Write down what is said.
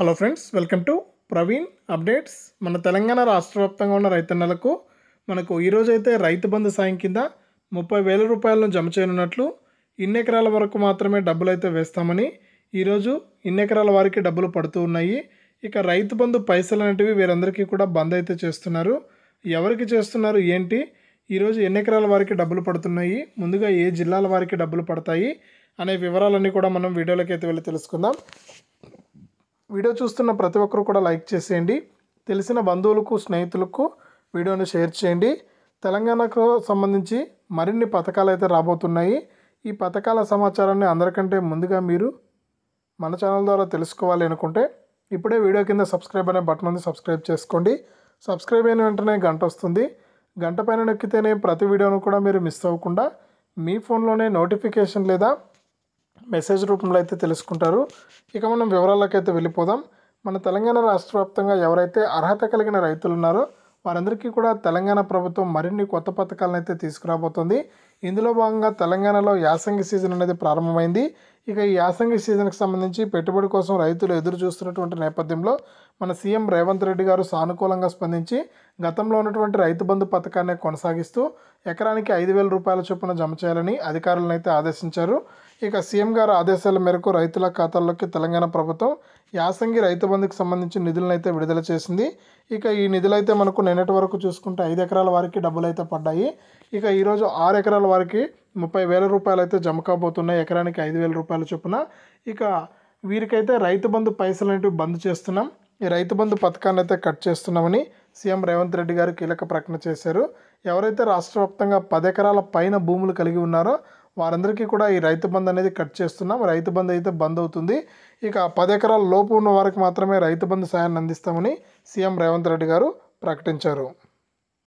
Hello friends, welcome to Praveen updates. మన తెలంగాణ రాష్ట్ర వ్యాప్తంగా ఉన్న రైతన్నలకు మనకు ఈరోజు అయితే రైతు బంధు సాయం కింద 30,000 రూపాయలను జమ చేయనున్నట్లు, ఇన్ని ఎకరాల వరకు మాత్రమే డబ్బులు అయితే వేస్తామని ఈరోజు ఇన్ని ఎకరాల వారికి డబ్బులు పడుతూ ఉన్నాయి. ఇక రైతు బంధు పైసలు అనేటివి వీరందరికీ కూడా బంద్ అయితే చేస్తున్నారు. ఎవరికి చేస్తున్నారు ఏంటి, ఈరోజు ఎన్ని ఎకరాల వారికి డబ్బులు పడుతున్నాయి, ముందుగా ఏ జిల్లాల వారికి డబ్బులు పడతాయి అనే వివరాలన్నీ కూడా మనం వీడియోలోకి అయితే వెళ్ళి తెలుసుకుందాం. వీడియో చూస్తున్న ప్రతి ఒక్కరు కూడా లైక్ చేసేయండి. తెలిసిన బంధువులకు, స్నేహితులకు వీడియోని షేర్ చేయండి. తెలంగాణకు సంబంధించి మరిన్ని పథకాలు అయితే రాబోతున్నాయి. ఈ పథకాల సమాచారాన్ని అందరికంటే ముందుగా మీరు మన ఛానల్ ద్వారా తెలుసుకోవాలి అనుకుంటే ఇప్పుడే వీడియో కింద సబ్స్క్రైబ్ అనే బటన్ ఉంది, సబ్స్క్రైబ్ చేసుకోండి. సబ్స్క్రైబ్ అయిన వెంటనే గంట వస్తుంది. గంట పైన నొక్కితేనే ప్రతి వీడియోను కూడా మీరు మిస్ అవ్వకుండా మీ ఫోన్లోనే నోటిఫికేషన్ లేదా మెసేజ్ రూపంలో అయితే తెలుసుకుంటారు. ఇక మనం వివరాల్లోకి అయితే వెళ్ళిపోదాం. మన తెలంగాణ రాష్ట్ర వ్యాప్తంగా ఎవరైతే అర్హత కలిగిన రైతులు ఉన్నారో వారందరికీ కూడా తెలంగాణ ప్రభుత్వం మరిన్ని కొత్త పథకాలను అయితే తీసుకురాబోతుంది. ఇందులో భాగంగా తెలంగాణలో యాసంగి సీజన్ అనేది ప్రారంభమైంది. ఇక ఈ యాసంగి సీజన్కి సంబంధించి పెట్టుబడి కోసం రైతులు ఎదురు చూస్తున్నటువంటి నేపథ్యంలో మన సీఎం రేవంత్ రెడ్డి గారు సానుకూలంగా స్పందించి గతంలో ఉన్నటువంటి రైతు బంధు పథకాన్ని కొనసాగిస్తూ ఎకరానికి 5,000 రూపాయల చొప్పున జమ చేయాలని అధికారులను అయితే ఆదేశించారు. ఇక సీఎం గారు ఆదేశాల మేరకు రైతుల ఖాతాల్లోకి తెలంగాణ ప్రభుత్వం యాసంగి రైతు బంధుకు సంబంధించి నిధులను అయితే విడుదల చేసింది. ఇక ఈ నిధులైతే మనకు నిన్నటి వరకు చూసుకుంటే 5 ఎకరాల వారికి డబ్బులు అయితే పడ్డాయి. ఇక ఈరోజు 6 ఎకరాల వారికి 30,000 రూపాయలు అయితే జమ కాబోతున్నాయి, ఎకరానికి 5,000 రూపాయల చొప్పున. ఇక వీరికైతే రైతు బంధు పైసలు అనేవి బంద్ చేస్తున్నాం, ఈ రైతు బంధు పథకాన్ని అయితే కట్ చేస్తున్నామని సీఎం రేవంత్ రెడ్డి గారు కీలక ప్రకటన చేశారు. ఎవరైతే రాష్ట్ర వ్యాప్తంగా 10 ఎకరాల పైన భూములు కలిగి ఉన్నారో వారందరికీ కూడా ఈ రైతు బంధు అనేది కట్ చేస్తున్నాం. రైతు బంధు అయితే బంద్ అవుతుంది. ఇక 10 ఎకరాల లోపు ఉన్న వారికి మాత్రమే రైతు బంధు సాయాన్ని అందిస్తామని సీఎం రేవంత్ రెడ్డి గారు ప్రకటించారు.